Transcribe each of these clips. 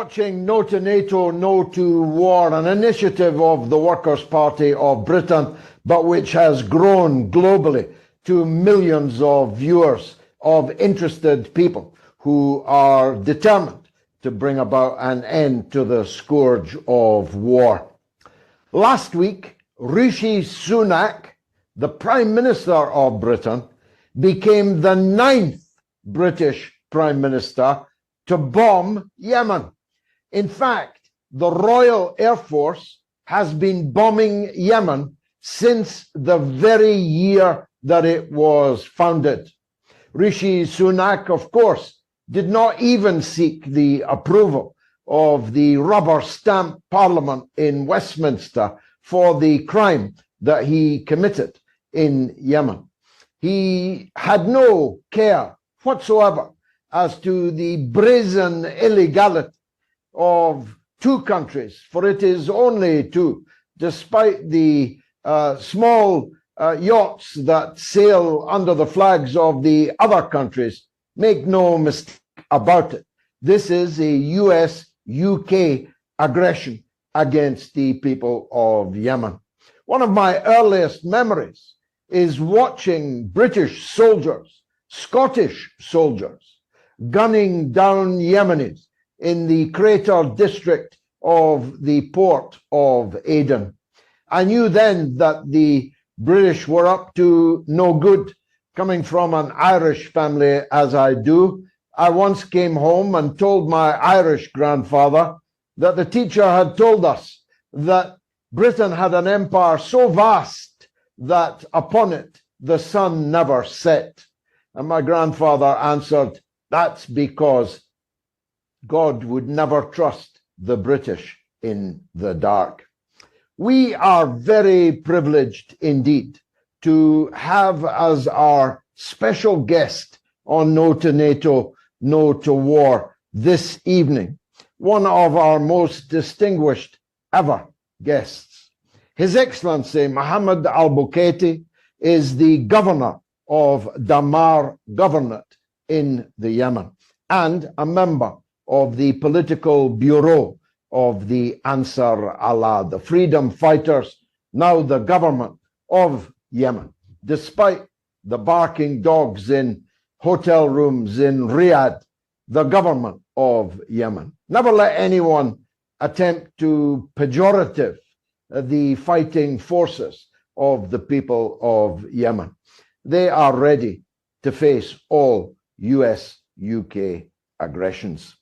watching No to NATO, No to War, an initiative of the Workers' Party of Britain, but which has grown globally to millions of viewers, of interested people who are determined to bring about an end to the scourge of war. Last week, Rishi Sunak, the Prime Minister of Britain, became the 9th British Prime Minister to bomb Yemen. In fact, the Royal Air Force has been bombing Yemen since the very year that it was founded. Rishi Sunak, of course, did not even seek the approval of the rubber stamp Parliament in Westminster for the crime that he committed in Yemen. He had no care whatsoever as to the brazen illegality of two countries, for it is only two, despite the small yachts that sail under the flags of the other countries. Make no mistake about it. This is a US-UK aggression against the people of Yemen. One of my earliest memories is watching British soldiers, Scottish soldiers, gunning down Yemenis in the Crater district of the port of Aden. I knew then that the British were up to no good. Coming from an Irish family as I do, I once came home and told my Irish grandfather that the teacher had told us that Britain had an empire so vast that upon it the sun never set. And my grandfather answered, that's because God would never trust the British in the dark. We are very privileged indeed to have as our special guest on No to NATO, No to War this evening, one of our most distinguished ever guests. His Excellency Muhammad Al-Bukhaiti is the governor of Dhamar Governorate in the Yemen and a member of the political bureau of the Ansar Allah, the freedom fighters, now the government of Yemen. Despite the barking dogs in hotel rooms in Riyadh, the government of Yemen. Never let anyone attempt to pejorative the fighting forces of the people of Yemen. They are ready to face all US-UK aggressions.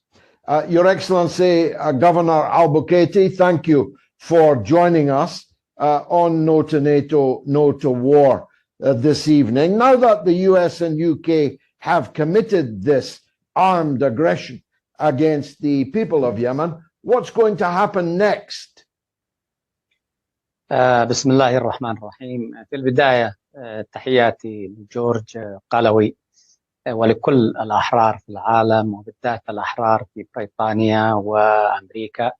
Your Excellency, Governor Al-Bukhaiti, thank you for joining us on No to NATO, No to War this evening. Now that the US and UK have committed this armed aggression against the people of Yemen, what's going to happen next? بسم الله الرحمن الرحيم. في البداية تحياتي لجورج قالوي ولكل الأحرار في العالم وبالذات الأحرار في بريطانيا وأمريكا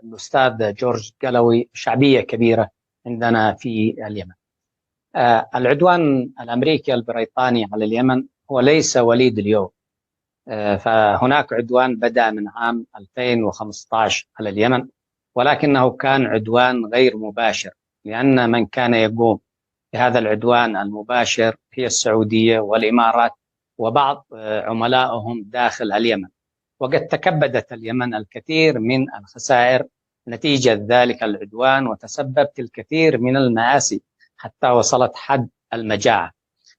وللأستاذ جورج جالوي شعبية كبيرة عندنا في اليمن. العدوان الأمريكي البريطاني على اليمن هو ليس وليد اليوم، فهناك عدوان بدأ من عام 2015 على اليمن، ولكنه كان عدوان غير مباشر، لأن من كان يقوم بهذا العدوان المباشر هي السعودية والإمارات وبعض عملائهم داخل اليمن. وقد تكبدت اليمن الكثير من الخسائر نتيجة ذلك العدوان، وتسببت الكثير من المآسي حتى وصلت حد المجاعة.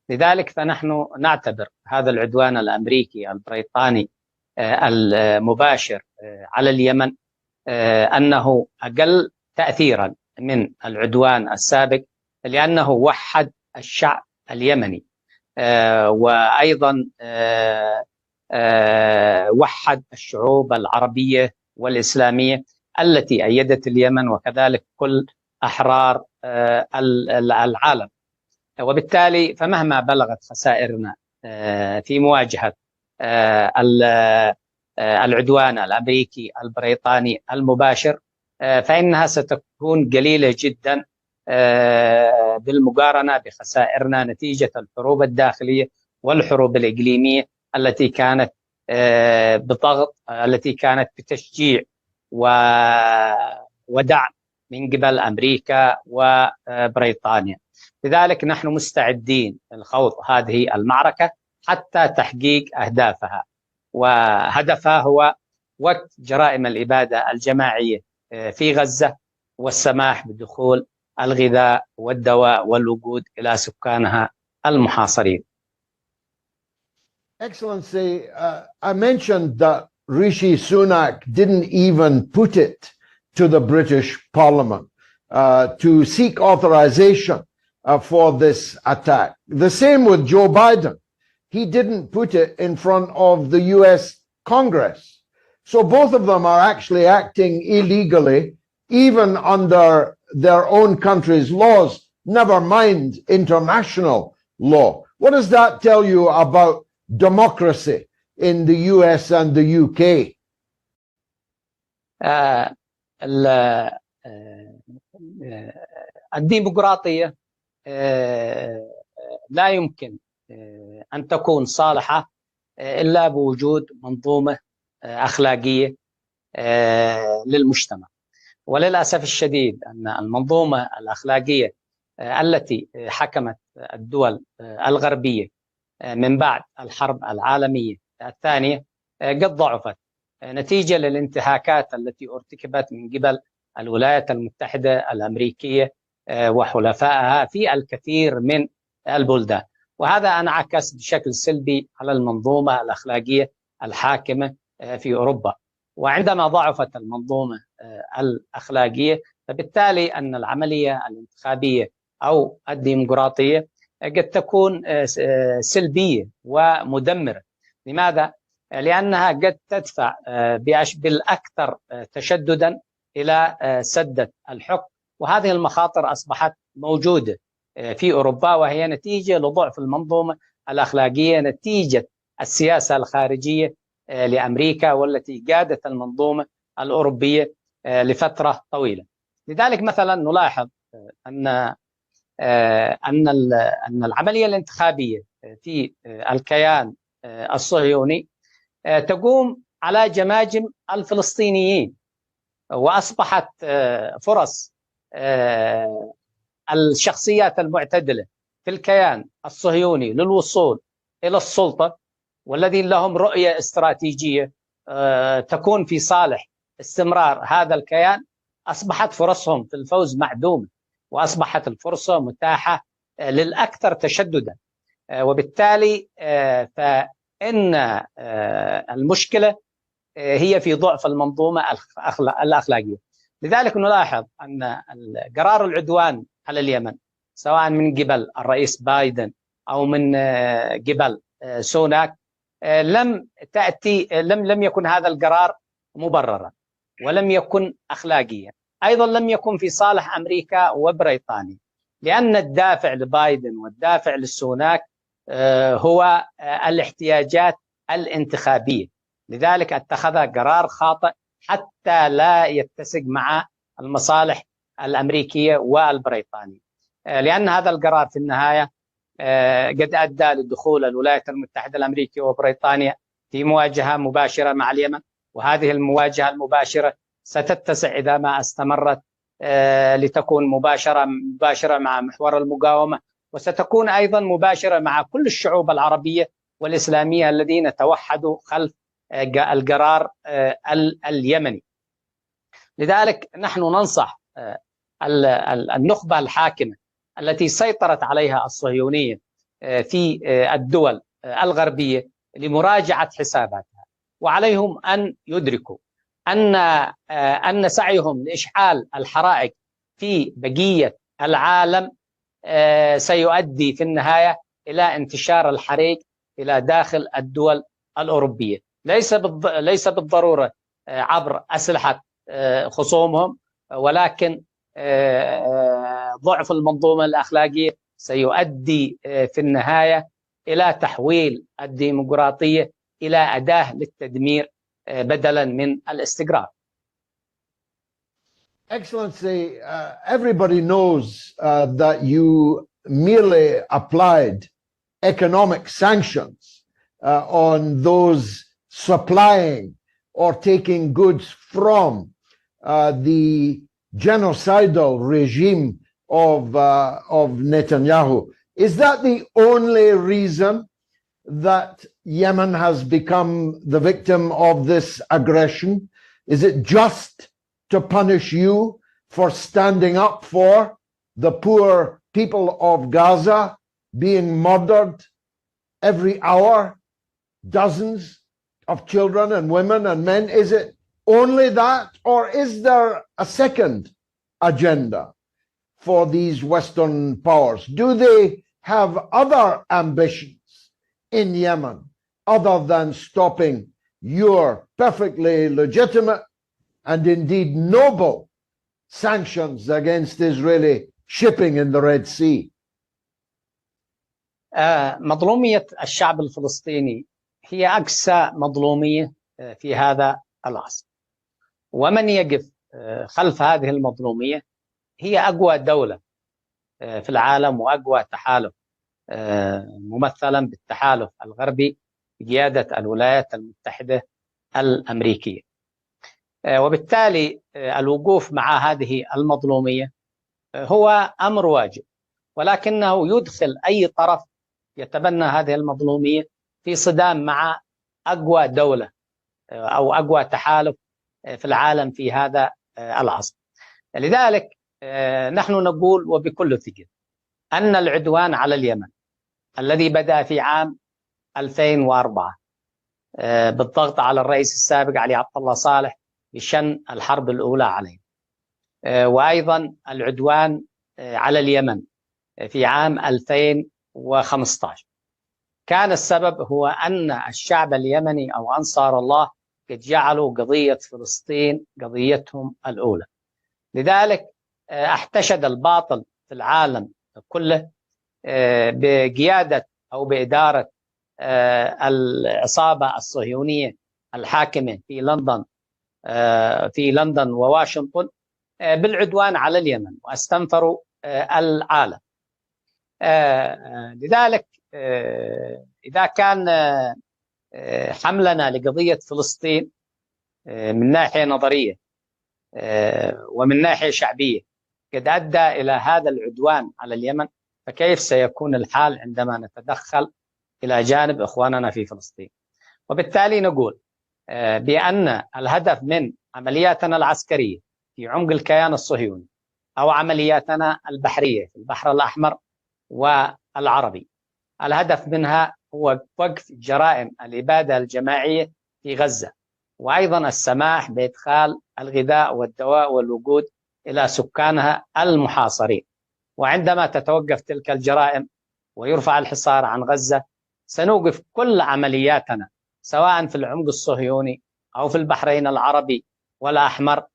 لذلك فنحن نعتبر هذا العدوان الأمريكي البريطاني المباشر على اليمن أنه أقل تأثيرا من العدوان السابق، لأنه وحد الشعب اليمني وأيضا وحد الشعوب العربية والإسلامية التي أيدت اليمن، وكذلك كل أحرار العالم. وبالتالي فمهما بلغت خسائرنا في مواجهة العدوان الأمريكي البريطاني المباشر فإنها ستكون قليلة جدا بالمقارنة بخسائرنا نتيجة الحروب الداخلية والحروب الإقليمية التي كانت بضغط التي كانت بتشجيع ودعم من قبل أمريكا وبريطانيا. لذلك نحن مستعدين لخوض هذه المعركة حتى تحقيق أهدافها، وهدفها هو وقف جرائم الإبادة الجماعية في غزة والسماح بدخول الغذاء والدواء والوقود إلى سكانها المحاصرين. Excellency, I mentioned that Rishi Sunak didn't even put it to the British Parliament to seek authorization for this attack. The same with Joe Biden. He didn't put it in front of the US Congress. So both of them are actually acting illegally, even under their own country's laws, never mind international law. What does that tell you about democracy in the US and the UK? الديمقراطية لا يمكن أن تكون صالحة إلا بوجود منظومة أخلاقية للمجتمع. وللأسف الشديد أن المنظومة الأخلاقية التي حكمت الدول الغربية من بعد الحرب العالمية الثانية قد ضعفت نتيجة للانتهاكات التي ارتكبت من قبل الولايات المتحدة الأمريكية وحلفائها في الكثير من البلدان، وهذا انعكس بشكل سلبي على المنظومة الأخلاقية الحاكمة في أوروبا. وعندما ضعفت المنظومة الأخلاقية فبالتالي أن العملية الانتخابية أو الديمقراطية قد تكون سلبية ومدمرة. لماذا؟ لأنها قد تدفع بالأكثر تشددا إلى سدة الحكم، وهذه المخاطر أصبحت موجودة في أوروبا، وهي نتيجة لضعف المنظومة الأخلاقية نتيجة السياسة الخارجية لأمريكا والتي قادت المنظومة الأوروبية لفترة طويلة. لذلك مثلا نلاحظ أن العملية الانتخابية في الكيان الصهيوني تقوم على جماجم الفلسطينيين، وأصبحت فرص الشخصيات المعتدلة في الكيان الصهيوني للوصول إلى السلطة والذين لهم رؤية استراتيجية تكون في صالح استمرار هذا الكيان، أصبحت فرصهم في الفوز معدومة، وأصبحت الفرصة متاحة للأكثر تشددا. وبالتالي فإن المشكلة هي في ضعف المنظومة الأخلاقية. لذلك نلاحظ أن قرار العدوان على اليمن سواء من قبل الرئيس بايدن أو من قبل سوناك لم يكن هذا القرار مبررا ولم يكن أخلاقيا، أيضا لم يكن في صالح أمريكا وبريطانيا، لأن الدافع لبايدن والدافع للسوناك هو الاحتياجات الانتخابية. لذلك اتخذ قرار خاطئ حتى لا يتسق مع المصالح الأمريكية والبريطانية، لأن هذا القرار في النهاية قد أدى لدخول الولايات المتحدة الأمريكية وبريطانيا في مواجهة مباشرة مع اليمن، وهذه المواجهة المباشرة ستتسع إذا ما استمرت لتكون مباشرة مع محور المقاومة، وستكون أيضا مباشرة مع كل الشعوب العربية والإسلامية الذين توحدوا خلف القرار اليمني. لذلك نحن ننصح النخبة الحاكمة التي سيطرت عليها الصهيونية في الدول الغربية لمراجعة حساباتها، وعليهم أن يدركوا أن سعيهم لإشعال الحرائق في بقية العالم سيؤدي في النهاية إلى انتشار الحريق إلى داخل الدول الأوروبية، ليس بالضرورة عبر أسلحة خصومهم، ولكن ضعف المنظومة الأخلاقية سيؤدي في النهاية إلى تحويل الديمقراطية إلى أداة للتدمير بدلا من الاستقرار. Excellency, everybody knows that you merely applied economic sanctions on those supplying or taking goods from the genocidal regime of Netanyahu. Is that the only reason that Yemen has become the victim of this aggression? Is it just to punish you for standing up for the poor people of Gaza being murdered every hour, dozens of children and women and men? Is it only that, or is there a second agenda for these Western powers? Do they have other ambitions in Yemen other than stopping your perfectly legitimate and indeed noble sanctions against Israeli shipping in the Red Sea? مظلومية الشعب الفلسطيني هي أقسى مظلومية في هذا العصر، ومن يقف خلف هذه المظلومية هي أقوى دولة في العالم وأقوى تحالف، ممثلا بالتحالف الغربي بقيادة الولايات المتحدة الأمريكية. وبالتالي الوقوف مع هذه المظلومية هو أمر واجب، ولكنه يدخل أي طرف يتبنى هذه المظلومية في صدام مع أقوى دولة أو أقوى تحالف في العالم في هذا العصر. لذلك نحن نقول وبكل ثقة أن العدوان على اليمن الذي بدأ في عام 2004 بالضغط على الرئيس السابق علي عبد الله صالح بشن الحرب الأولى عليه، وأيضا العدوان على اليمن في عام 2015، كان السبب هو أن الشعب اليمني أو أنصار الله قد جعلوا قضية فلسطين قضيتهم الأولى. لذلك احتشد الباطل في العالم كله بقيادة أو بإدارة العصابة الصهيونية الحاكمة في لندن وواشنطن بالعدوان على اليمن، واستنفروا العالم. لذلك إذا كان حملنا لقضية فلسطين من ناحية نظرية ومن ناحية شعبية قد أدى إلى هذا العدوان على اليمن، فكيف سيكون الحال عندما نتدخل إلى جانب إخواننا في فلسطين؟ وبالتالي نقول بأن الهدف من عملياتنا العسكرية في عمق الكيان الصهيوني أو عملياتنا البحرية في البحر الأحمر والعربي، الهدف منها هو وقف جرائم الإبادة الجماعية في غزة، وأيضا السماح بإدخال الغذاء والدواء والوقود إلى سكانها المحاصرين. وعندما تتوقف تلك الجرائم ويرفع الحصار عن غزة، سنوقف كل عملياتنا سواء في العمق الصهيوني أو في البحرين العربي والأحمر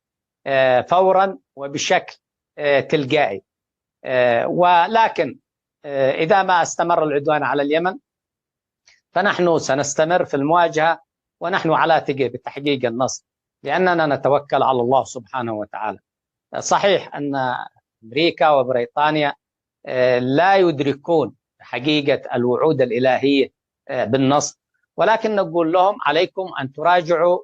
فورا وبشكل تلقائي. ولكن إذا ما استمر العدوان على اليمن فنحن سنستمر في المواجهة، ونحن على ثقة بتحقيق النصر، لأننا نتوكل على الله سبحانه وتعالى. صحيح أن أمريكا وبريطانيا لا يدركون حقيقة الوعود الإلهية بالنصر، ولكن نقول لهم عليكم أن تراجعوا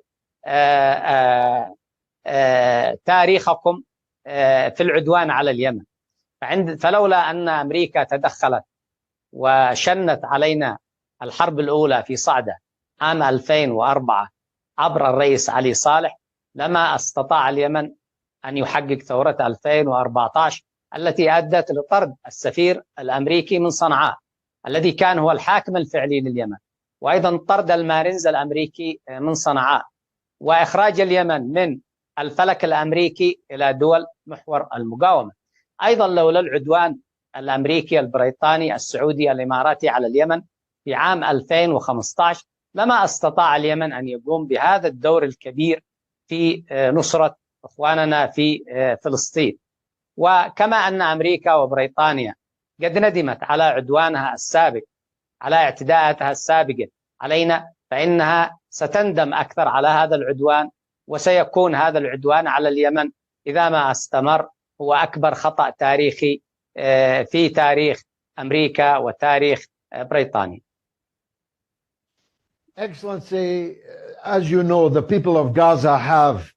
تاريخكم في العدوان على اليمن. فلولا أن أمريكا تدخلت وشنت علينا الحرب الأولى في صعدة عام 2004 عبر الرئيس علي صالح، لما استطاع اليمن أن يحقق ثورة 2014 التي أدت لطرد السفير الأمريكي من صنعاء الذي كان هو الحاكم الفعلي لليمن، وأيضا طرد المارينز الأمريكي من صنعاء، وإخراج اليمن من الفلك الأمريكي إلى دول محور المقاومة. أيضا لولا العدوان الأمريكي البريطاني السعودي الإماراتي على اليمن في عام 2015 لما استطاع اليمن أن يقوم بهذا الدور الكبير في نصرة إخواننا في فلسطين. وكما أن أمريكا وبريطانيا قد ندمت على عدوانها السابق، على اعتداءاتها السابقة علينا، فإنها ستندم أكثر على هذا العدوان، وسيكون هذا العدوان على اليمن إذا ما استمر هو أكبر خطأ تاريخي في تاريخ أمريكا وتاريخ بريطانيا. Excellency, as you know, the people of Gaza have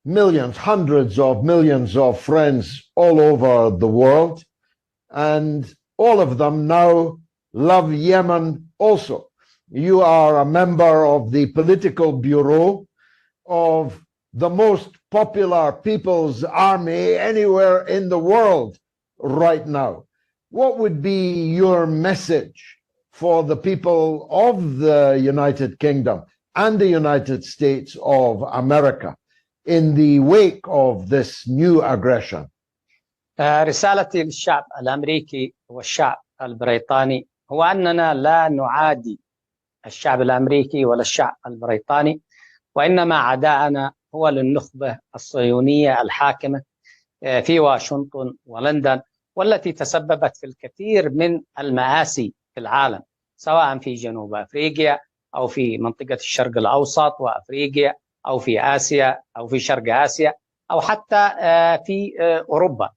millions, hundreds of millions of friends all over the world, and all of them now love Yemen also. You are a member of the political bureau of the most popular people's army anywhere in the world right now. What would be your message for the people of the United Kingdom and the United States of America in the wake of this new aggression? رسالتي للشعب الأمريكي والشعب البريطاني هو أننا لا نعادي الشعب الأمريكي ولا الشعب البريطاني، وإنما عداءنا هو للنخبة الصهيونية الحاكمة في واشنطن ولندن، والتي تسببت في الكثير من المآسي في العالم، سواء في جنوب أفريقيا أو في منطقة الشرق الأوسط وأفريقيا أو في آسيا أو في شرق آسيا أو حتى في أوروبا.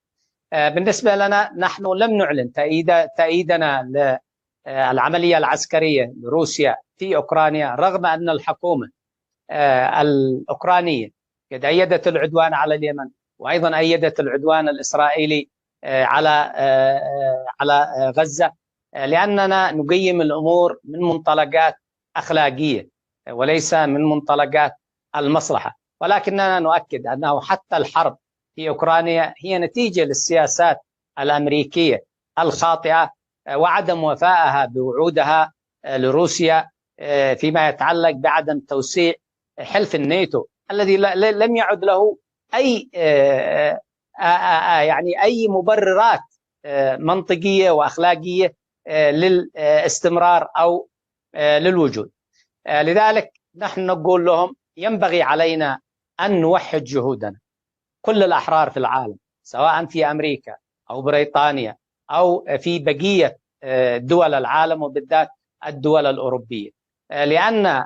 بالنسبة لنا نحن لم نعلن تأييدنا للعملية العسكرية لروسيا في أوكرانيا، رغم أن الحكومة الأوكرانية قد أيدت العدوان على اليمن، وأيضا أيدت العدوان الإسرائيلي على غزة، لأننا نقيم الأمور من منطلقات أخلاقية وليس من منطلقات المصلحة. ولكننا نؤكد أنه حتى الحرب في أوكرانيا هي نتيجة للسياسات الأمريكية الخاطئة وعدم وفائها بوعودها لروسيا فيما يتعلق بعدم توسيع حلف الناتو الذي لم يعد له أي مبررات منطقية وأخلاقية للاستمرار أو للوجود. لذلك نحن نقول لهم ينبغي علينا أن نوحد جهودنا، كل الأحرار في العالم سواء في أمريكا أو بريطانيا أو في بقية دول العالم وبالذات الدول الأوروبية، لأن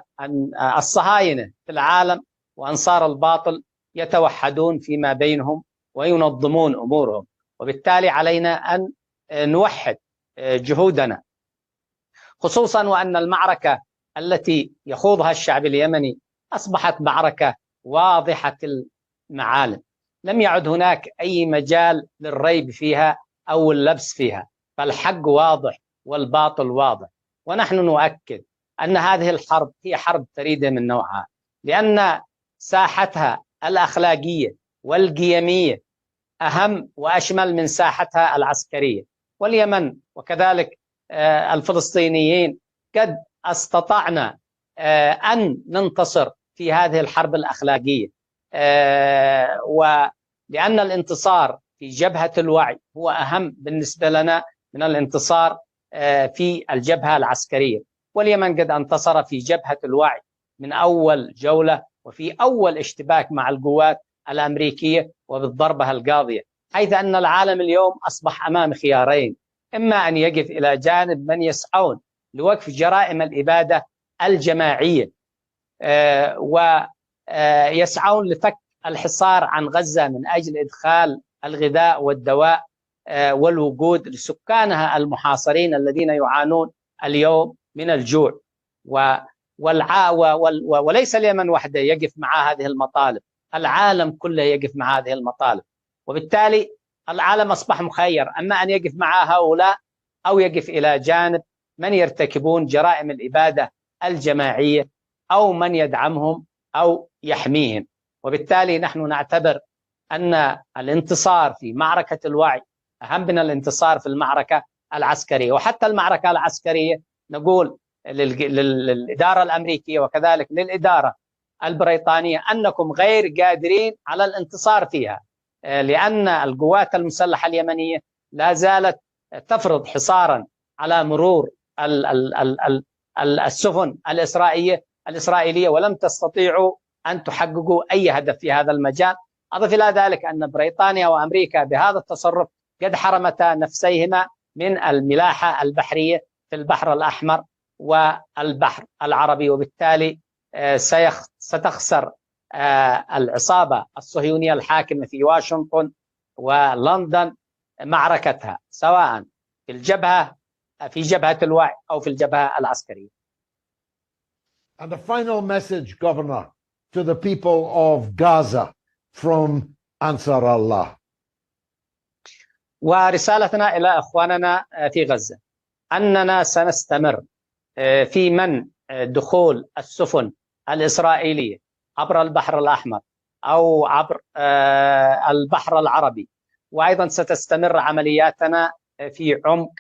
الصهاينة في العالم وأنصار الباطل يتوحدون فيما بينهم وينظمون أمورهم، وبالتالي علينا أن نوحد جهودنا، خصوصا وأن المعركة التي يخوضها الشعب اليمني أصبحت معركة واضحة المعالم، لم يعد هناك أي مجال للريب فيها أو اللبس فيها، فالحق واضح والباطل واضح. ونحن نؤكد أن هذه الحرب هي حرب فريدة من نوعها، لأن ساحتها الأخلاقية والقيمية أهم وأشمل من ساحتها العسكرية. واليمن وكذلك الفلسطينيين قد استطعنا أن ننتصر في هذه الحرب الأخلاقية، ولأن الانتصار في جبهة الوعي هو أهم بالنسبة لنا من الانتصار في الجبهة العسكرية. واليمن قد انتصر في جبهة الوعي من أول جولة وفي أول اشتباك مع القوات الأمريكية وبالضربة القاضية، حيث أن العالم اليوم أصبح أمام خيارين: إما أن يقف إلى جانب من يسعون لوقف جرائم الإبادة الجماعية ويسعون لفك الحصار عن غزة من أجل إدخال الغذاء والدواء والوقود لسكانها المحاصرين الذين يعانون اليوم من الجوع، وليس اليمن وحده يقف مع هذه المطالب، العالم كله يقف مع هذه المطالب. وبالتالي العالم أصبح مخير، أما أن يقف مع هؤلاء أو يقف إلى جانب من يرتكبون جرائم الإبادة الجماعية أو من يدعمهم أو يحميهم. وبالتالي نحن نعتبر أن الانتصار في معركة الوعي أهم من الانتصار في المعركة العسكرية. وحتى المعركة العسكرية نقول للإدارة الأمريكية وكذلك للإدارة البريطانية أنكم غير قادرين على الانتصار فيها، لأن القوات المسلحة اليمنية لا زالت تفرض حصارا على مرور السفن الإسرائيلية ولم تستطيعوا أن تحققوا أي هدف في هذا المجال. أضف إلى ذلك أن بريطانيا وأمريكا بهذا التصرف قد حرمتا نفسيهما من الملاحة البحرية في البحر الأحمر والبحر العربي، وبالتالي ستخسر العصابة الصهيونية الحاكمة في واشنطن ولندن معركتها، سواء في جبهة الوعي أو في الجبهة العسكرية. And a final message, Governor, to the people of Gaza from Ansar Allah. ورسالتنا إلى إخواننا في غزة أننا سنستمر في منع دخول السفن الإسرائيلية عبر البحر الأحمر أو عبر البحر العربي، وأيضا ستستمر عملياتنا في عمق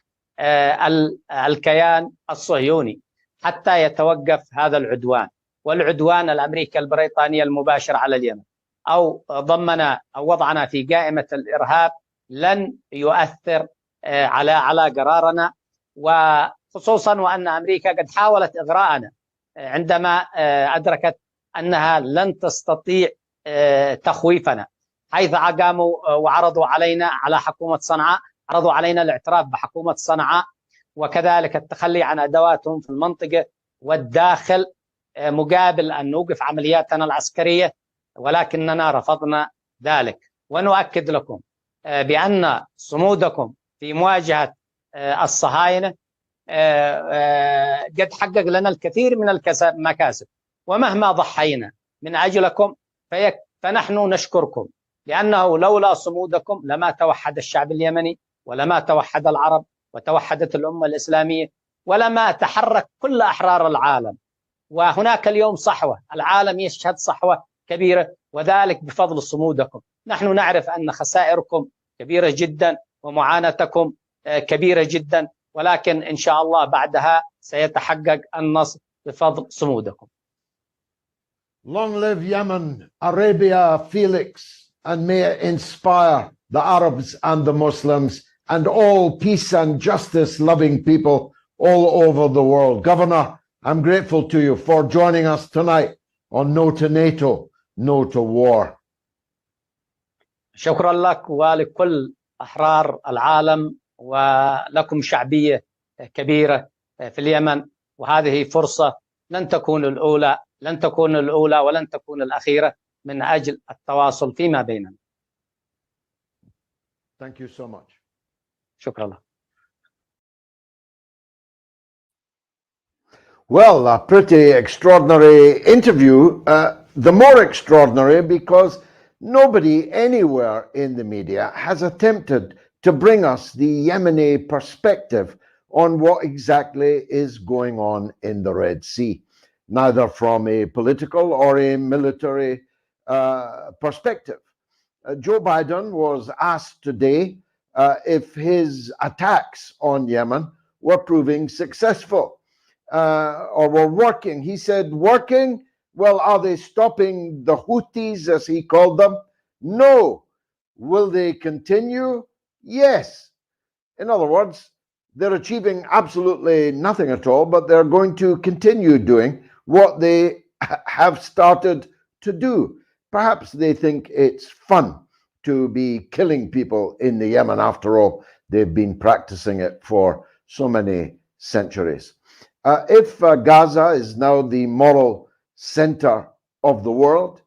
الكيان الصهيوني حتى يتوقف هذا العدوان، والعدوان الأمريكي البريطاني المباشر على اليمن أو ضمنا أو وضعنا في قائمة الإرهاب لن يؤثر على قرارنا، وخصوصا وأن أمريكا قد حاولت إغراءنا عندما أدركت أنها لن تستطيع تخويفنا، حيث قاموا وعرضوا علينا على حكومة صنعاء، عرضوا علينا الاعتراف بحكومة صنعاء وكذلك التخلي عن أدواتهم في المنطقة والداخل مقابل أن نوقف عملياتنا العسكرية، ولكننا رفضنا ذلك. ونؤكد لكم بأن صمودكم في مواجهة الصهاينة قد حقق لنا الكثير من المكاسب، ومهما ضحينا من أجلكم فنحن نشكركم، لأنه لولا صمودكم لما توحد الشعب اليمني ولما توحد العرب وتوحدت الأمة الإسلامية ولما تحرك كل أحرار العالم. وهناك اليوم صحوة، العالم يشهد صحوة كبيرة، وذلك بفضل صمودكم. نحن نعرف أن خسائركم كبيرة جدا ومعاناتكم كبيرة جدا، ولكن إن شاء الله بعدها سيتحقق النصر بفضل صمودكم. Long live Yemen, Arabia, Felix, and may it inspire the Arabs and the Muslims and all peace and justice loving people all over the world. Governor, I'm grateful to you for joining us tonight on No to NATO, No to War. شكرا لك ولكل أحرار العالم، ولكم شعبية كبيرة في اليمن، وهذه فرصة لن تكون الأولى ولن تكون الأخيرة من أجل التواصل فيما بيننا. Thank you so much. شكرا لك. Well, a pretty extraordinary interview. The more extraordinary because nobody anywhere in the media has attempted to bring us the Yemeni perspective on what exactly is going on in the Red Sea, neither from a political or a military perspective. Joe Biden was asked today if his attacks on Yemen were proving successful or were working. He said, working? Well, are they stopping the Houthis, as he called them? No. Will they continue? Yes. In other words, they're achieving absolutely nothing at all, but they're going to continue doing what they have started to do. Perhaps they think it's fun to be killing people in the Yemen. After all, they've been practicing it for so many centuries. If Gaza is now the moral center of the world,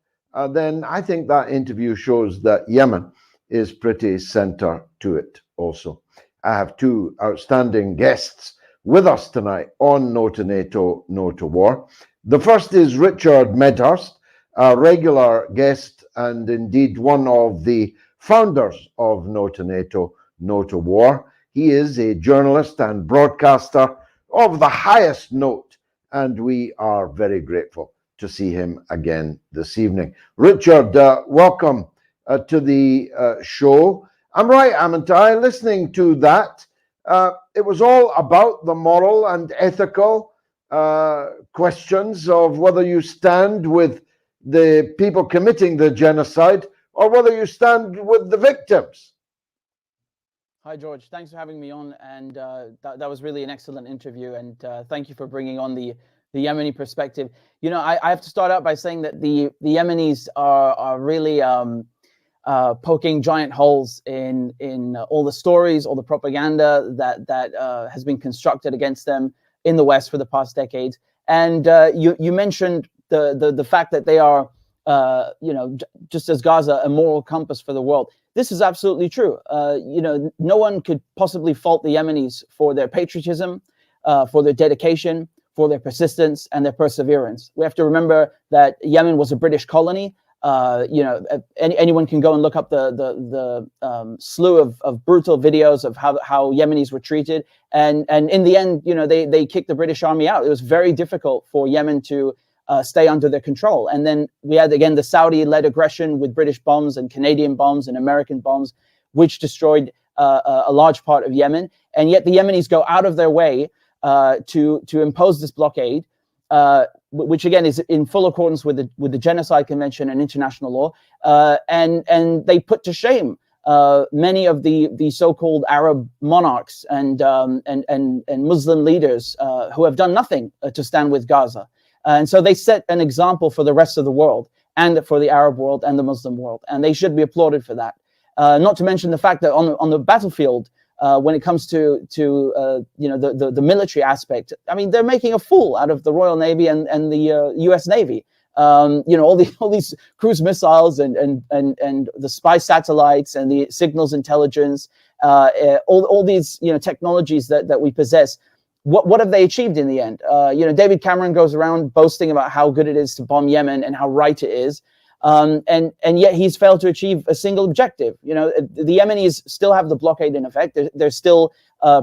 then I think that interview shows that Yemen is pretty center to it also. I have two outstanding guests with us tonight on No to NATO, No to War. The first is Richard Medhurst, a regular guest and indeed one of the founders of No to NATO, No to War. He is a journalist and broadcaster of the highest note, and we are very grateful to see him again this evening. Richard, welcome to the show. I'm right, haven't I? Listening to that, it was all about the moral and ethical questions of whether you stand with the people committing the genocide or whether you stand with the victims. Hi, George. Thanks for having me on. And that was really an excellent interview. And thank you for bringing on the Yemeni perspective. You know, I have to start out by saying that the Yemenis are really poking giant holes in all the stories, all the propaganda that has been constructed against them in the West for the past decades. And you mentioned the fact that they are, just as Gaza, a moral compass for the world. This is absolutely true. No one could possibly fault the Yemenis for their patriotism, for their dedication, for their persistence and their perseverance. We have to remember that Yemen was a British colony. Anyone can go and look up the slew of brutal videos of how Yemenis were treated, and in the end, they kicked the British army out. It was very difficult for Yemen to stay under their control. And then we had again the Saudi-led aggression with British bombs and Canadian bombs and American bombs, which destroyed a large part of Yemen. And yet the Yemenis go out of their way to impose this blockade, which again is in full accordance with the Genocide Convention and international law, and they put to shame many of the so-called Arab monarchs and Muslim leaders who have done nothing to stand with Gaza, and so they set an example for the rest of the world and for the Arab world and the Muslim world, and they should be applauded for that. Not to mention the fact that on the battlefield, when it comes to the military aspect, I mean, they're making a fool out of the Royal Navy and the U.S. Navy. All these cruise missiles and the spy satellites and the signals intelligence, all these technologies that we possess. What have they achieved in the end? David Cameron goes around boasting about how good it is to bomb Yemen and how right it is. And yet he's failed to achieve a single objective. The Yemenis still have the blockade in effect. They're still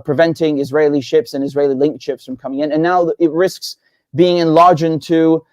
preventing Israeli ships and Israeli linked ships from coming in. And now it risks being enlarged to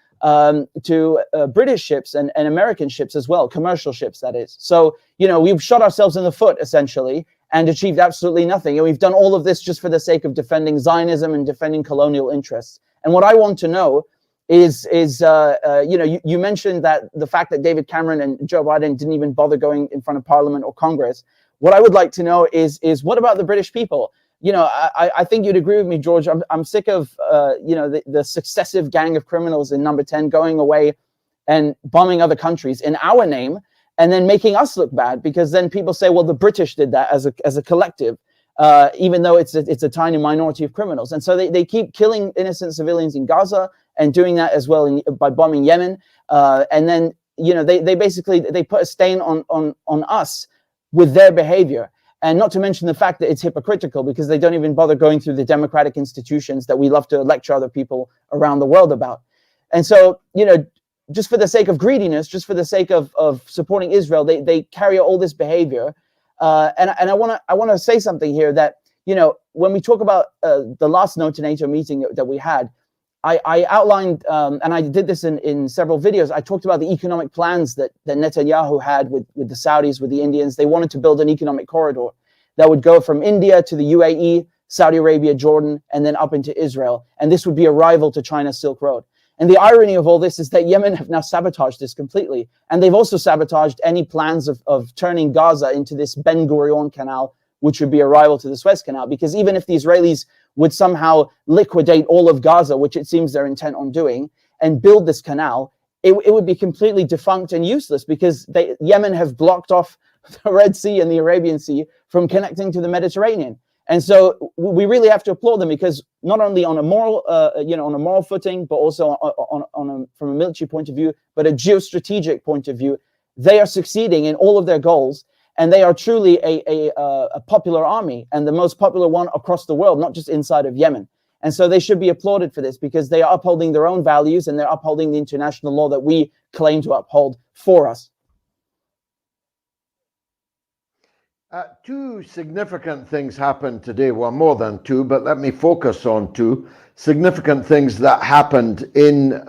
British ships and American ships as well, commercial ships, that is. So, we've shot ourselves in the foot, essentially, and achieved absolutely nothing. And we've done all of this just for the sake of defending Zionism and defending colonial interests. And what I want to know is you mentioned that the fact that David Cameron and Joe Biden didn't even bother going in front of Parliament or Congress. What I would like to know is what about the British people? I think you'd agree with me, George. I'm sick of the successive gang of criminals in Number 10 going away and bombing other countries in our name, and then making us look bad, because then people say, well, the British did that as a collective, even though it's a tiny minority of criminals. And so they keep killing innocent civilians in Gaza and doing that as well by bombing Yemen. And then they basically put a stain on us with their behavior. And not to mention the fact that it's hypocritical, because they don't even bother going through the democratic institutions that we love to lecture other people around the world about. And so, just for the sake of greediness, just for the sake of supporting Israel, they carry out all this behavior. And I want to say something here that, when we talk about the last No2Nato meeting that we had, I outlined, and I did this in several videos, I talked about the economic plans that Netanyahu had with the Saudis, with the Indians. They wanted to build an economic corridor that would go from India to the UAE, Saudi Arabia, Jordan, and then up into Israel. And this would be a rival to China's Silk Road. And the irony of all this is that Yemen have now sabotaged this completely. And they've also sabotaged any plans of turning Gaza into this Ben Gurion canal, which would be a rival to the Suez Canal. Because even if the Israelis would somehow liquidate all of Gaza, which it seems they're intent on doing, and build this canal, it would be completely defunct and useless, because Yemen have blocked off the Red Sea and the Arabian Sea from connecting to the Mediterranean. And so we really have to applaud them, because not only on a moral footing, but also from a military point of view, but a geostrategic point of view, they are succeeding in all of their goals. And they are truly a popular army, and the most popular one across the world, not just inside of Yemen. And so they should be applauded for this, because they are upholding their own values, and they're upholding the international law that we claim to uphold for us. Two significant things happened today. Well, more than two, but let me focus on two significant things that happened in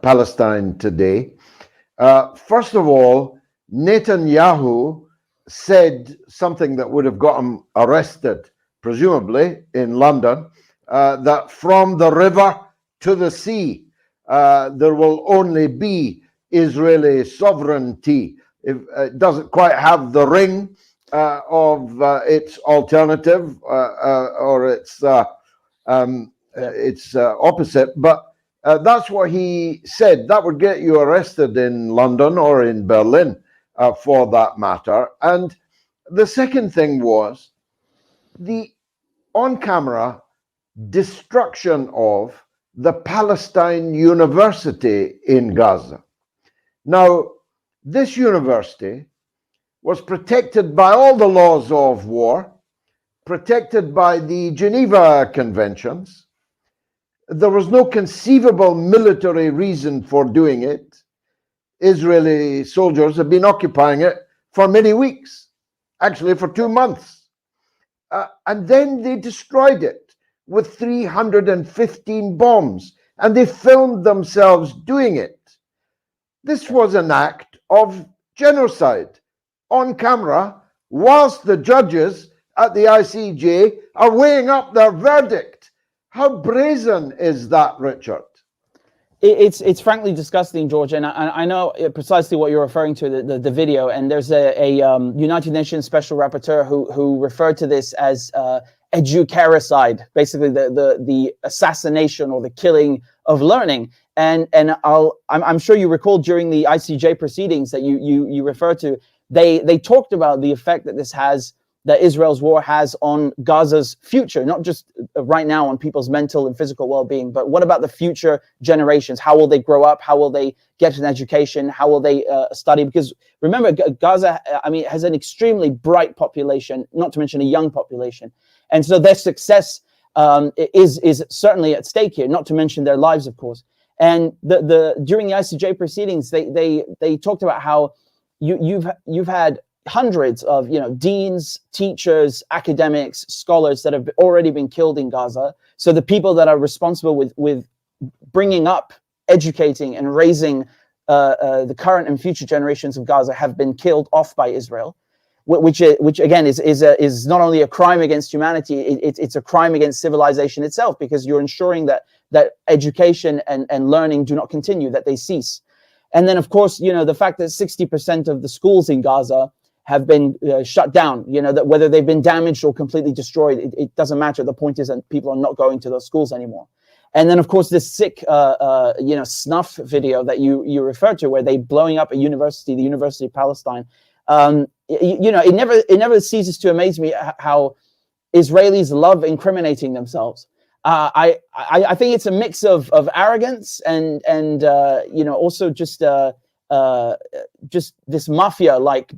Palestine today. First of all, Netanyahu said something that would have got him arrested, presumably in London, that from the river to the sea, there will only be Israeli sovereignty. It doesn't quite have the ring of its alternative or its opposite, but that's what he said. That would get you arrested in London or in Berlin, for that matter. And the second thing was the on-camera destruction of the Palestine University in Gaza. Now, this university was protected by all the laws of war, protected by the Geneva Conventions, There was no conceivable military reason for doing it. Israeli soldiers have been occupying it for many weeks, actually for 2 months. And then they destroyed it with 315 bombs, and they filmed themselves doing it. This was an act of genocide on camera, whilst the judges at the ICJ are weighing up their verdict. How brazen is that, Richard? It's frankly disgusting, George, and I know precisely what you're referring to, the video. And there's a United Nations Special Rapporteur who referred to this as educaricide, basically the assassination or the killing of learning. And I'm sure you recall during the ICJ proceedings that you referred to, they talked about the effect that this has, that Israel's war has on Gaza's future, not just right now on people's mental and physical well-being, but what about the future generations? How will they grow up? How will they get an education? How will they study? Because remember, Gaza, has an extremely bright population, not to mention a young population. And so their success is certainly at stake here, not to mention their lives, of course. And during the ICJ proceedings, they talked about how you've had hundreds of deans, teachers, academics, scholars that have already been killed in Gaza. So the people that are responsible with bringing up, educating, and raising the current and future generations of Gaza have been killed off by Israel, which again is not only a crime against humanity, it's a crime against civilization itself, because you're ensuring that education and learning do not continue, that they cease. And then, of course, the fact that 60% of the schools in Gaza have been shut down, that whether they've been damaged or completely destroyed, it doesn't matter. The point is that people are not going to those schools anymore. And then, of course, this sick, snuff video that you referred to, where they blowing up a university, the University of Palestine. It never ceases to amaze me how Israelis love incriminating themselves. I think it's a mix of arrogance and also just this mafia-like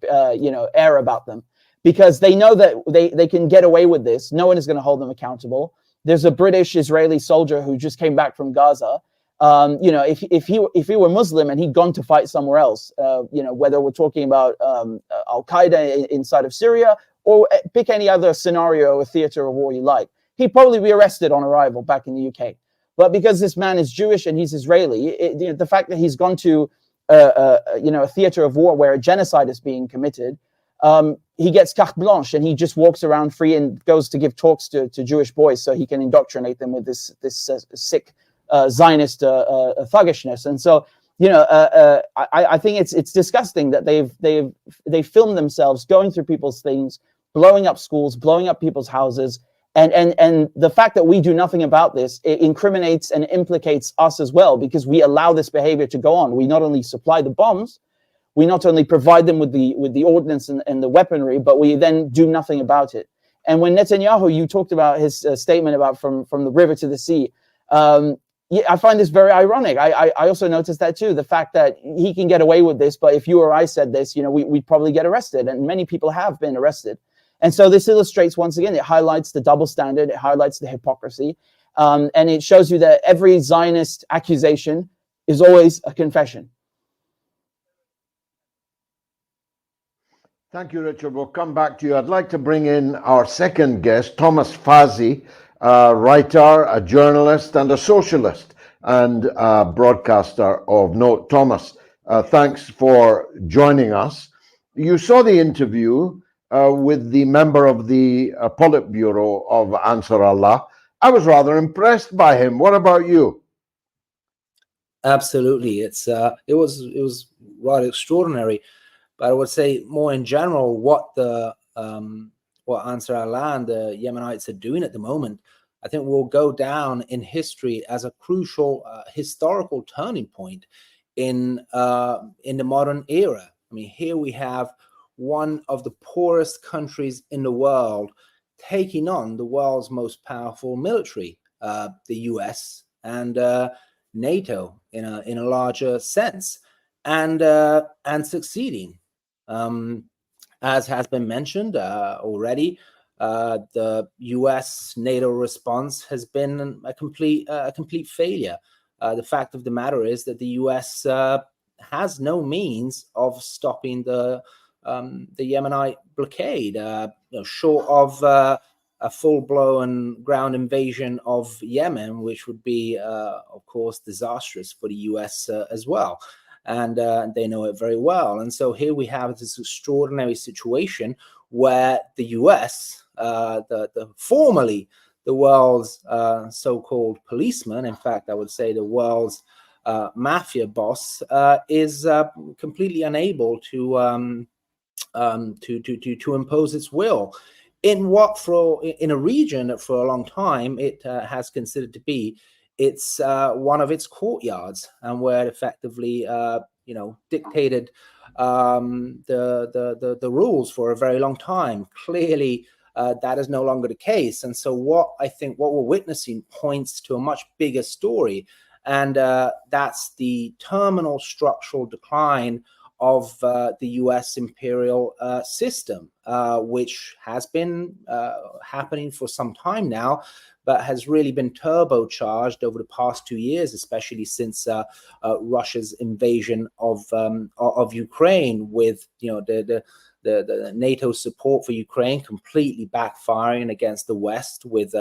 air about them, because they know that they can get away with this. No one is going to hold them accountable. There's a British Israeli soldier who just came back from Gaza. If he were Muslim and he'd gone to fight somewhere else, whether we're talking about Al Qaeda inside of Syria, or pick any other scenario or theater of war you like, he'd probably be arrested on arrival back in the UK. But because this man is Jewish and he's Israeli, the fact that he's gone to a theater of war where a genocide is being committed, he gets carte blanche and he just walks around free and goes to give talks to Jewish boys so he can indoctrinate them with this sick Zionist thuggishness. And so I think it's disgusting that they've filmed themselves going through people's things, blowing up schools, blowing up people's houses. And the fact that we do nothing about this, it incriminates and implicates us as well, because we allow this behavior to go on. We not only supply the bombs, we not only provide them with the ordnance and the weaponry, but we then do nothing about it. And when Netanyahu, you talked about his statement about from the river to the sea, I find this very ironic. I also noticed that too, the fact that he can get away with this, but if you or I said this, we'd probably get arrested, and many people have been arrested. And so this illustrates, once again, it highlights the double standard, it highlights the hypocrisy, and it shows you that every Zionist accusation is always a confession. Thank you, Richard. We'll come back to you. I'd like to bring in our second guest, Thomas Fazi, a writer, a journalist, and a socialist, and a broadcaster of Note. Thomas, thanks for joining us. You saw the interview with the member of the Politburo of Ansar Allah. I was rather impressed by him. What about you? Absolutely, it was rather extraordinary. But I would say more in general, what Ansar Allah and the Yemenites are doing at the moment, I think will go down in history as a crucial historical turning point in the modern era. I mean, here we have one of the poorest countries in the world taking on the world's most powerful military, the US and NATO in a larger sense, and succeeding. As has been mentioned already, the U.S. NATO response has been a complete failure. The fact of the matter is that the U.S. Has no means of stopping the Yemenite blockade, short of a full-blown ground invasion of Yemen, which would be, of course, disastrous for the U.S. As well. And they know it very well. And so here we have this extraordinary situation where the U.S., formerly the world's so-called policeman, in fact, I would say the world's mafia boss, is completely unable to impose its will in a region that for a long time it has considered to be it's one of its courtyards, and where it effectively dictated the rules for a very long time. Clearly that is no longer the case. And so what we're witnessing points to a much bigger story, and that's the terminal structural decline of the U.S. imperial system, which has been happening for some time now, but has really been turbocharged over the past 2 years, especially since Russia's invasion of Ukraine, with the NATO support for Ukraine completely backfiring against the West, with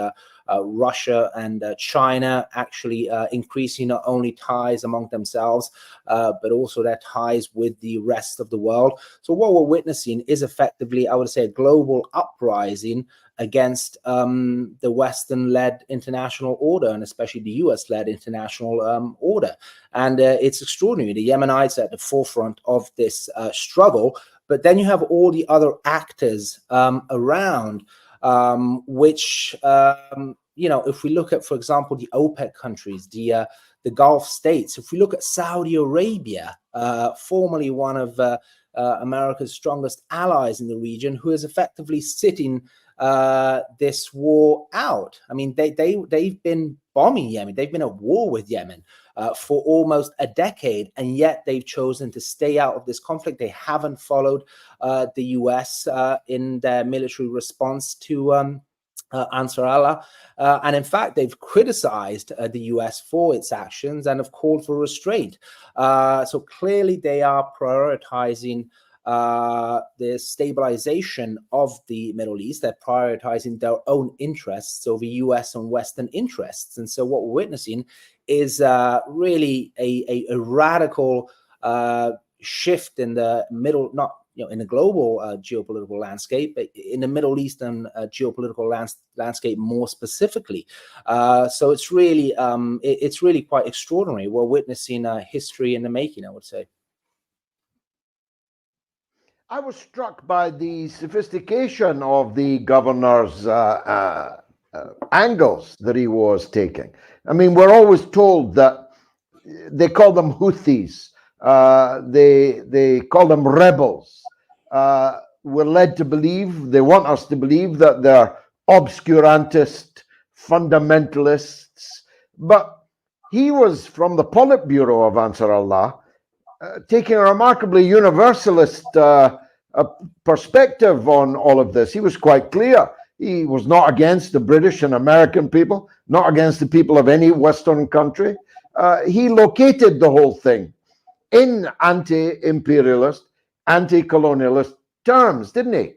Russia and China actually increasing not only ties among themselves, but also their ties with the rest of the world. So what we're witnessing is effectively, I would say, a global uprising against the Western-led international order, and especially the US-led international order. And it's extraordinary. The Yemenites are at the forefront of this struggle. But then you have all the other actors around, which, if we look at, for example, the OPEC countries, the Gulf states, if we look at Saudi Arabia, formerly one of America's strongest allies in the region, who is effectively sitting this war out. I mean, they've been bombing Yemen. They've been at war with Yemen for almost a decade, and yet they've chosen to stay out of this conflict. They haven't followed the US in their military response to Ansar Allah, and in fact, they've criticized the US for its actions and have called for restraint. So clearly, they are prioritizing the stabilization of the Middle East. They're prioritizing their own interests over US and Western interests. And so what we're witnessing is really a radical shift in the middle, not in the global geopolitical landscape, but in the Middle Eastern geopolitical landscape more specifically. So it's really quite extraordinary. We're witnessing history in the making, I would say. I was struck by the sophistication of the governor's angles that he was taking. I mean, we're always told that they call them Houthis, they call them rebels. We're led to believe, they want us to believe, that they're obscurantist fundamentalists. But he was from the Politburo of Ansar Allah, taking a remarkably universalist perspective on all of this. He was quite clear. He was not against the British and American people, not against the people of any Western country. He located the whole thing in anti-imperialist, anti-colonialist terms, didn't he?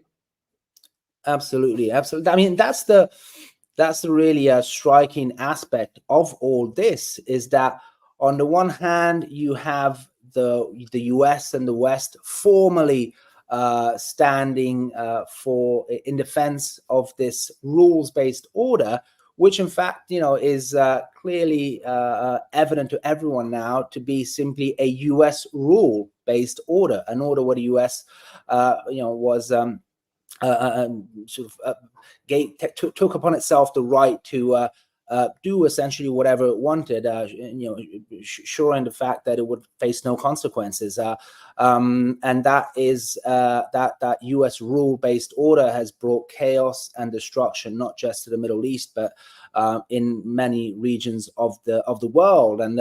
Absolutely, absolutely. I mean, that's the really striking aspect of all this, is that on the one hand, you have the US and the West formally standing in defense of this rules-based order, which in fact, is clearly evident to everyone now to be simply a US rule-based order, an order where the US, was took upon itself the right to do essentially whatever it wanted, sure in the fact that it would face no consequences. And that is that US rule-based order has brought chaos and destruction, not just to the Middle East, but in many regions of the world. And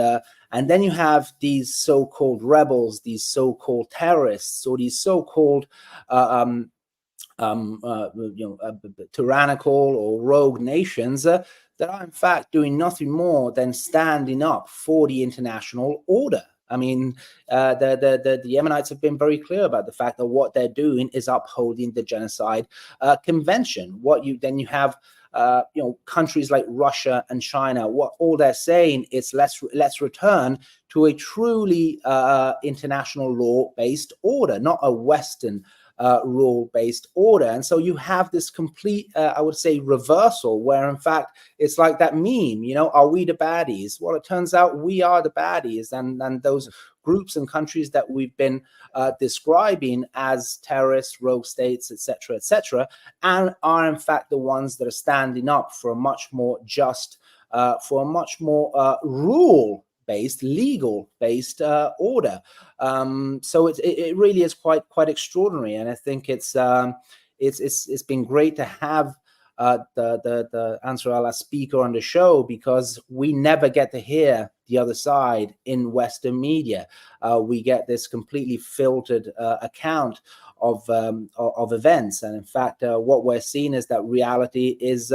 then you have these so-called rebels, these so-called terrorists, or these so-called tyrannical or rogue nations that are in fact doing nothing more than standing up for the international order. I mean, the Yemenites have been very clear about the fact that what they're doing is upholding the Genocide Convention. Then you have countries like Russia and China. What all they're saying is let's return to a truly international law-based order, not a Western rule-based order. And so you have this complete, I would say, reversal where, in fact, it's like that meme, are we the baddies? Well, it turns out we are the baddies. And those groups and countries that we've been describing as terrorists, rogue states, etc., and are, in fact, the ones that are standing up for a much more just, for a much more rule-based, legal-based order. So it really is quite extraordinary, and I think it's been great to have the Ansar Allah speaker on the show, because we never get to hear the other side in Western media. We get this completely filtered account of events, and in fact, what we're seeing is that reality is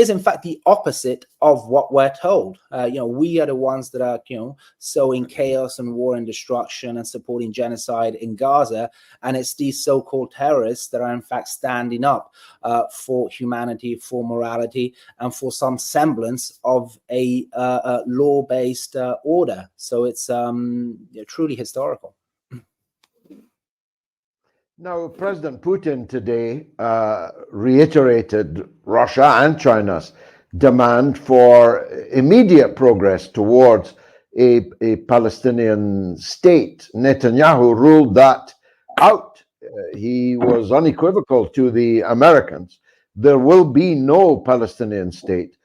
in fact the opposite of what we're told. We are the ones that are, sowing chaos and war and destruction and supporting genocide in Gaza. And it's these so-called terrorists that are in fact standing up for humanity, for morality, and for some semblance of a law-based order. So it's truly historical. Now, President Putin today reiterated Russia and China's demand for immediate progress towards a Palestinian state. Netanyahu ruled that out. He was unequivocal to the Americans. There will be no Palestinian state,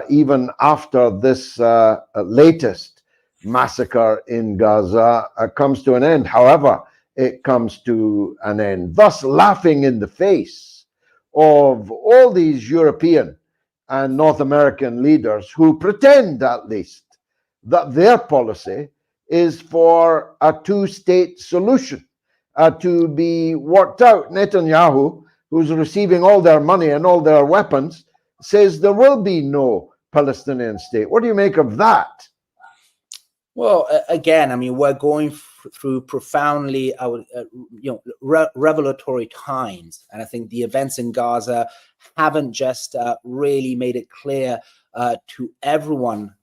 even after this latest massacre in Gaza comes to an end. However, it comes to an end, thus laughing in the face of all these European and North American leaders who pretend, at least, that their policy is for a two-state solution to be worked out. Netanyahu, who's receiving all their money and all their weapons, says there will be no Palestinian state. What do you make of that? Well, again, I mean, we're going through profoundly, revelatory times, and I think the events in Gaza haven't just really made it clear to everyone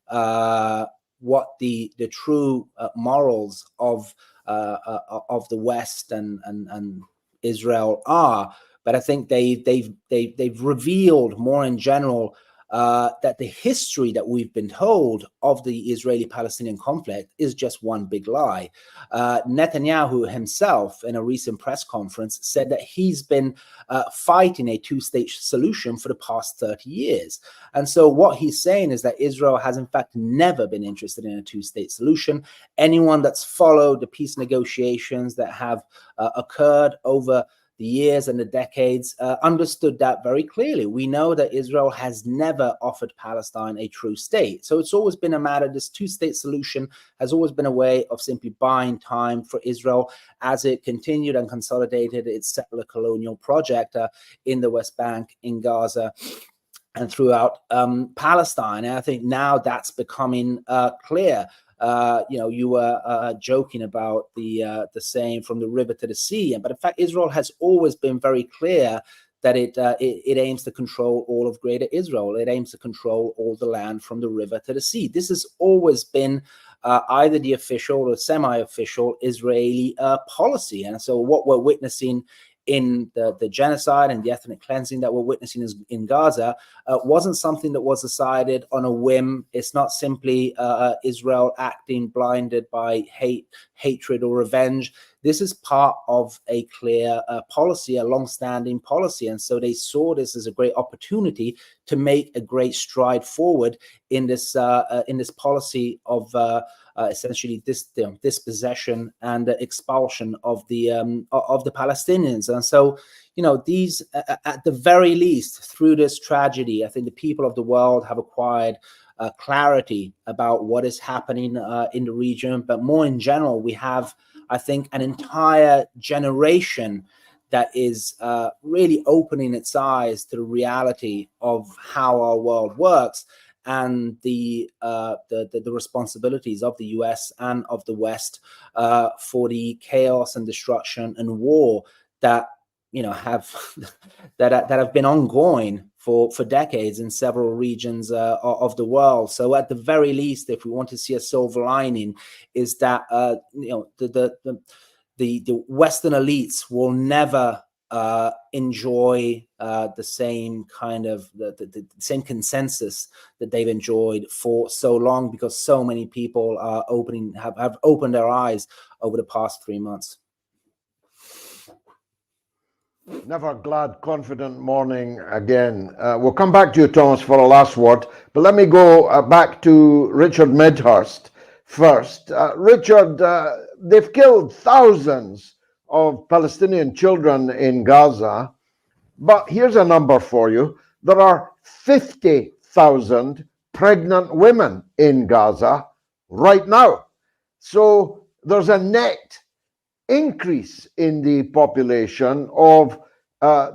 what the true morals of the West and Israel are, but I think they've revealed more in general that the history that we've been told of the Israeli-Palestinian conflict is just one big lie. Netanyahu himself, in a recent press conference, said that he's been fighting a two-state solution for the past 30 years. And so what he's saying is that Israel has, in fact, never been interested in a two-state solution. Anyone that's followed the peace negotiations that have occurred over the years and the decades understood that very clearly. We know that Israel has never offered Palestine a true state. So it's always been a matter, this two-state solution has always been a way of simply buying time for Israel as it continued and consolidated its settler colonial project in the West Bank, in Gaza, and throughout Palestine. And I think now that's becoming clear. You were joking about the saying from the river to the sea, but in fact, Israel has always been very clear that it aims to control all of Greater Israel. It aims to control all the land from the river to the sea. This has always been either the official or semi-official Israeli policy. And so what we're witnessing in the genocide and the ethnic cleansing that we're witnessing in Gaza wasn't something that was decided on a whim. It's not simply Israel acting blinded by hatred or revenge. This is part of a clear policy, a long-standing policy. And so they saw this as a great opportunity to make a great stride forward in this policy of essentially dispossession and expulsion of the Palestinians. And so, these, at the very least, through this tragedy, I think the people of the world have acquired clarity about what is happening in the region. But more in general, we have, I think, an entire generation that is really opening its eyes to the reality of how our world works and the responsibilities of the US and of the West for the chaos and destruction and war that have that have been ongoing for decades in several regions of the world. So at the very least, if we want to see a silver lining, is that the Western elites will never enjoy the same kind of the same consensus that they've enjoyed for so long, because so many people are have opened their eyes over the past 3 months. Never glad, confident morning again. We'll come back to you, Thomas, for a last word, but let me go back to Richard Medhurst first. Richard, they've killed thousands of Palestinian children in Gaza, but here's a number for you. There are 50,000 pregnant women in Gaza right now. So there's a net increase in the population of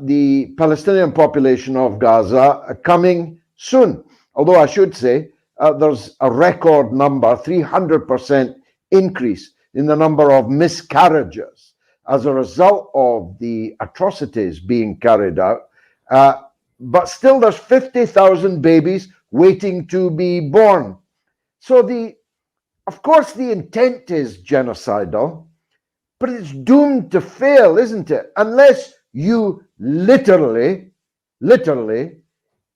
the Palestinian population of Gaza coming soon. Although I should say there's a record number, 300% increase in the number of miscarriages as a result of the atrocities being carried out. But still there's 50,000 babies waiting to be born. So of course the intent is genocidal, but it's doomed to fail, isn't it? Unless you literally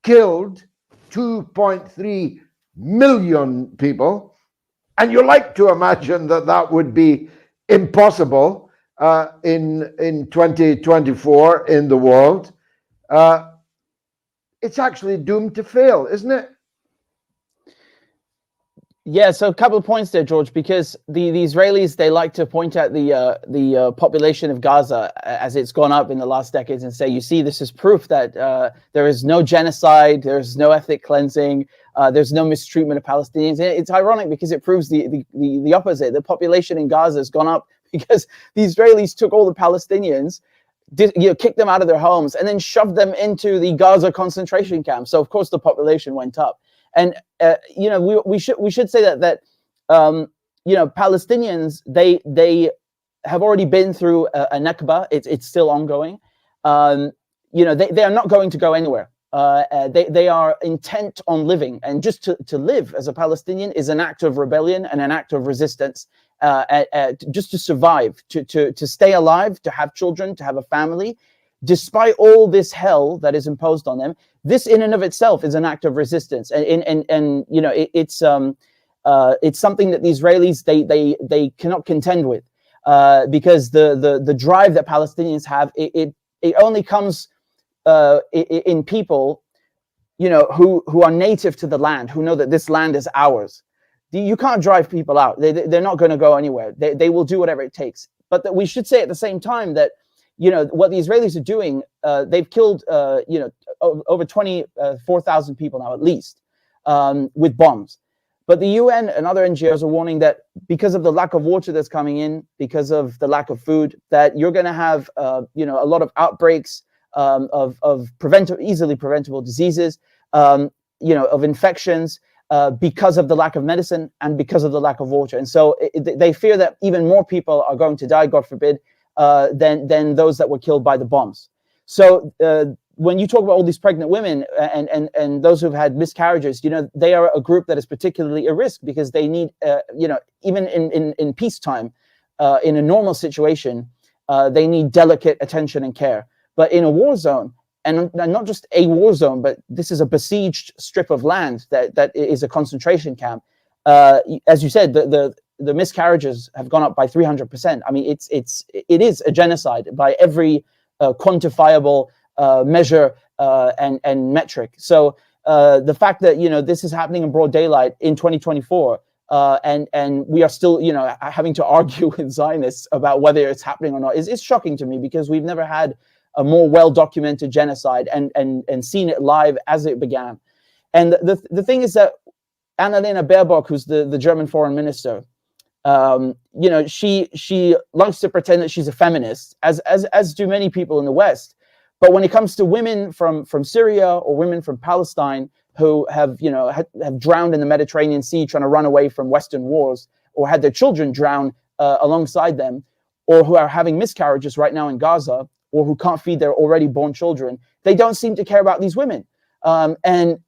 killed 2.3 million people. And you like to imagine that that would be impossible in 2024 in the world. It's actually doomed to fail, isn't it? Yeah, so a couple of points there, George, because the Israelis, they like to point at the population of Gaza as it's gone up in the last decades and say, you see, this is proof that there is no genocide, there's no ethnic cleansing, there's no mistreatment of Palestinians. It's ironic because it proves the opposite. The population in Gaza has gone up because the Israelis took all the Palestinians, kicked them out of their homes, and then shoved them into the Gaza concentration camp. So of course the population went up. And we should say that Palestinians, they have already been through a Nakba. It's still ongoing. They are not going to go anywhere. They are intent on living, and just to live as a Palestinian is an act of rebellion and an act of resistance. Just to survive, to stay alive, to have children, to have a family, despite all this hell that is imposed on them. This in and of itself is an act of resistance, and it's something that the Israelis they cannot contend with, because the drive that Palestinians have, it only comes in people who are native to the land, who know that this land is ours. You can't drive people out. They're not going to go anywhere. They will do whatever it takes. But that we should say at the same time that what the Israelis are doing, they've killed over 24,000 people now at least with bombs. But the UN and other NGOs are warning that because of the lack of water that's coming in, because of the lack of food, that you're going to have a lot of outbreaks of easily preventable diseases, of infections, because of the lack of medicine and because of the lack of water. And so they fear that even more people are going to die, God forbid, than those that were killed by the bombs. So when you talk about all these pregnant women and those who've had miscarriages, they are a group that is particularly at risk because they need, even in peacetime, in a normal situation, they need delicate attention and care. But in a war zone, and not just a war zone, but this is a besieged strip of land that is a concentration camp. As you said, the miscarriages have gone up by 300%. I mean, it is a genocide by every quantifiable measure and metric. So the fact that this is happening in broad daylight in 2024, and we are still having to argue with Zionists about whether it's happening or not is shocking to me, because we've never had a more well-documented genocide and seen it live as it began. And the thing is that Annalena Baerbock, who's the German foreign minister, you know, she likes to pretend that she's a feminist, as do many people in the West. But when it comes to women from Syria or women from Palestine who have, you know, have drowned in the Mediterranean Sea trying to run away from Western wars, or had their children drown alongside them, or who are having miscarriages right now in Gaza, or who can't feed their already born children, they don't seem to care about these women. And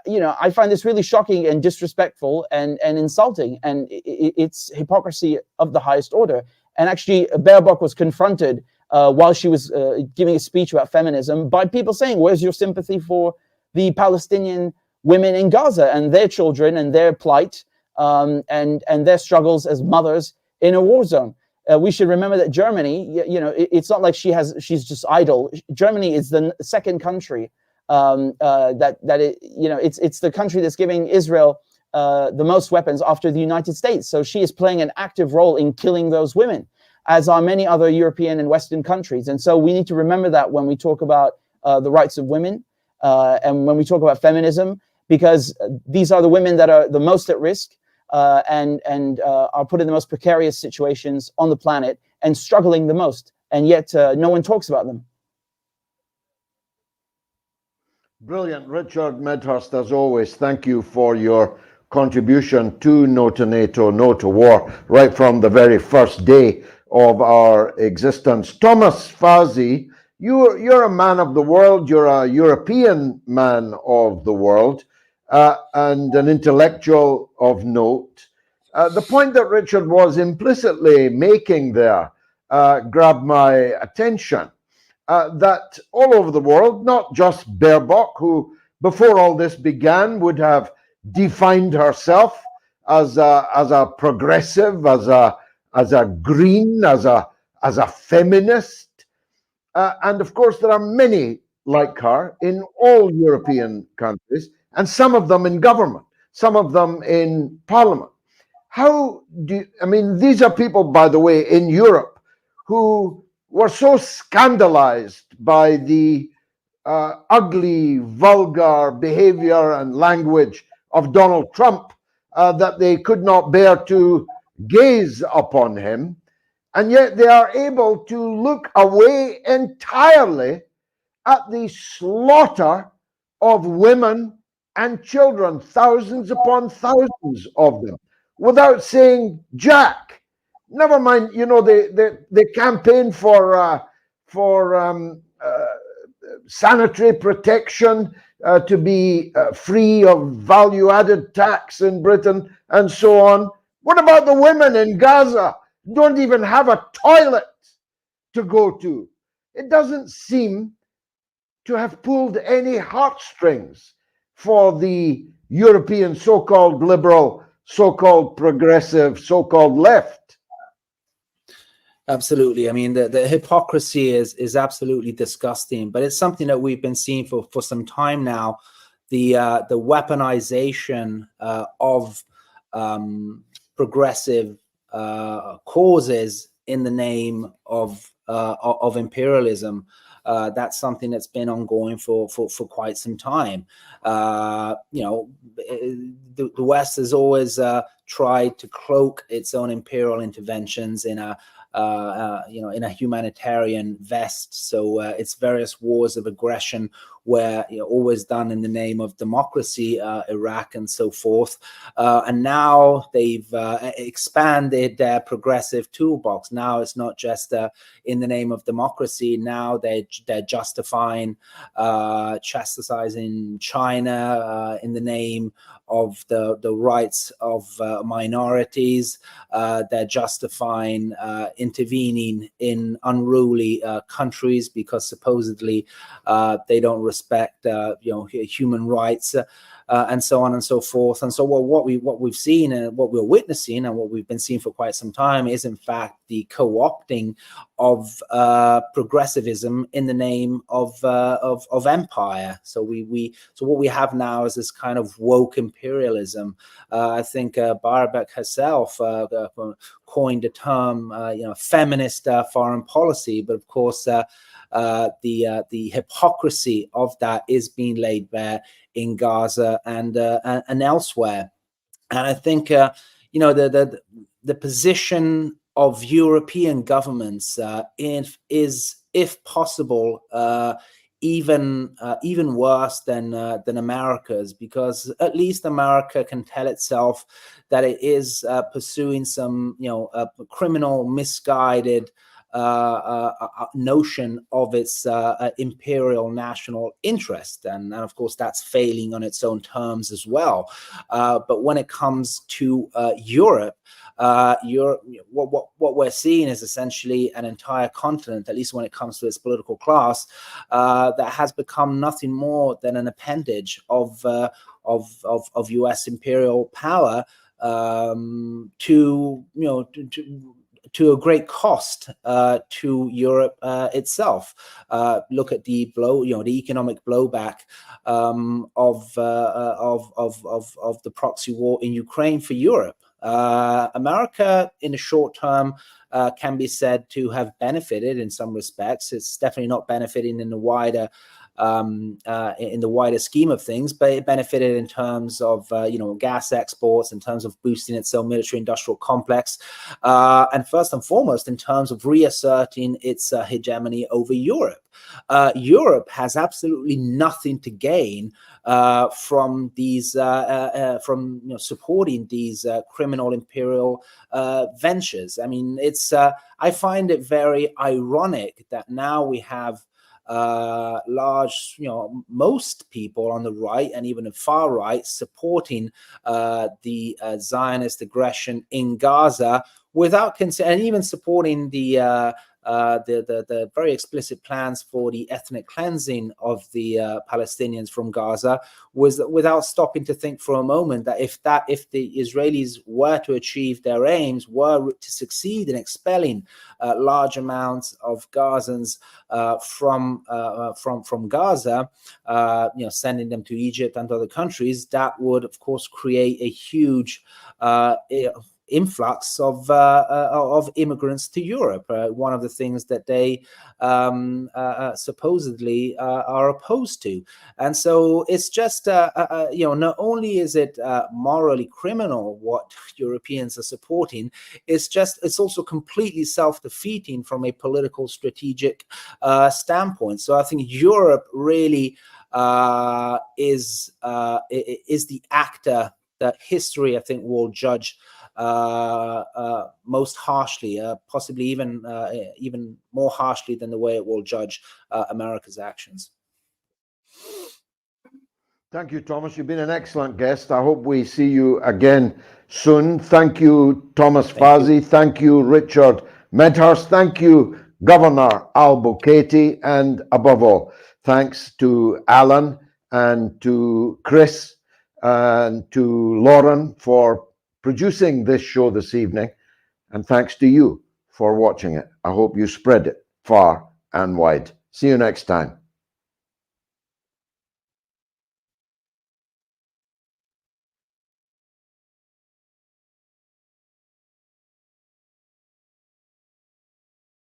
you know, I find this really shocking and disrespectful and insulting, and it's hypocrisy of the highest order. And actually, Baerbock was confronted while she was giving a speech about feminism by people saying, "Where's your sympathy for the Palestinian women in Gaza and their children and their plight and their struggles as mothers in a war zone?" We should remember that Germany, you know, it's not like she's just idle. Germany is the second country you know, it's the country that's giving Israel the most weapons after the United States. So she is playing an active role in killing those women, as are many other European and Western countries. And so we need to remember that when we talk about the rights of women and when we talk about feminism, because these are the women that are the most at risk and are put in the most precarious situations on the planet and struggling the most. And yet no one talks about them. Brilliant. Richard Medhurst, as always, thank you for your contribution to No to NATO, No to War, right from the very first day of our existence. Thomas Fazi, you're a man of the world, you're a European man of the world, and an intellectual of note. The point that Richard was implicitly making there grabbed my attention. That all over the world, not just Baerbock, who before all this began would have defined herself as a progressive, as a green, as a feminist, and of course there are many like her in all European countries, and some of them in government, some of them in parliament. I mean, these are people, by the way, in Europe who were so scandalized by the ugly, vulgar behavior and language of Donald Trump that they could not bear to gaze upon him. And yet they are able to look away entirely at the slaughter of women and children, thousands upon thousands of them, without saying jack. Never mind, you know, the campaign for sanitary protection, to be free of value-added tax in Britain and so on. What about the women in Gaza? Don't even have a toilet to go to. It doesn't seem to have pulled any heartstrings for the European so-called liberal, so-called progressive, so-called left. Absolutely. I mean, the hypocrisy is absolutely disgusting, but it's something that we've been seeing for some time now. The weaponization of progressive causes in the name of imperialism. That's something that's been ongoing for quite some time. You know, the West has always tried to cloak its own imperial interventions in a you know, in a humanitarian vest. So it's various wars of aggression were, you know, always done in the name of democracy, Iraq and so forth. And now they've expanded their progressive toolbox. Now it's not just in the name of democracy. Now they're justifying chastising China in the name of the rights of minorities. They're justifying intervening in unruly countries because supposedly they don't respect you know, human rights, and so on and so forth. And so what we've seen and what we're witnessing and what we've been seeing for quite some time is in fact the co-opting of progressivism in the name of empire. So what we have now is this kind of woke imperialism. I think Baerbock herself coined the term you know, feminist foreign policy, but of course the hypocrisy of that is being laid bare in Gaza and elsewhere. And I think you know, the position of European governments is, if possible, even worse than America's, because at least America can tell itself that it is pursuing some, criminal, misguided notion of its imperial national interest, and of course that's failing on its own terms as well. But when it comes to Europe, what we're seeing is essentially an entire continent, at least when it comes to its political class, that has become nothing more than an appendage of U.S. imperial power, to a great cost to Europe itself. Look at the the economic blowback of the proxy war in Ukraine for Europe. America, in the short term, can be said to have benefited in some respects. It's definitely not benefiting in the wider scheme of things, but it benefited in terms of gas exports, in terms of boosting its own military-industrial complex, and first and foremost in terms of reasserting its hegemony over Europe. Europe has absolutely nothing to gain from these supporting these criminal imperial ventures. I mean, it's I find it very ironic that now we have large, most people on the right and even the far right supporting the Zionist aggression in Gaza without and even supporting the very explicit plans for the ethnic cleansing of the Palestinians from Gaza, without stopping to think for a moment that if the Israelis were to achieve their aims, were to succeed in expelling large amounts of Gazans from Gaza, sending them to Egypt and other countries, that would of course create a huge influx of immigrants to Europe. One of the things that they supposedly are opposed to, and so it's just not only is it morally criminal what Europeans are supporting, it's also completely self-defeating from a political strategic standpoint. So I think Europe really is the actor that history, I think, will judge most harshly, possibly even more harshly than the way it will judge America's actions. Thank you, Thomas. You've been an excellent guest. I hope we see you again soon. Thank you, Thomas Fazi. Thank you, Richard Medhurst. Thank you, Governor Al-Bukhaiti. And above all, thanks to Alan and to Chris and to Lauren for producing this show this evening, and thanks to you for watching it. I hope you spread it far and wide. See you next time.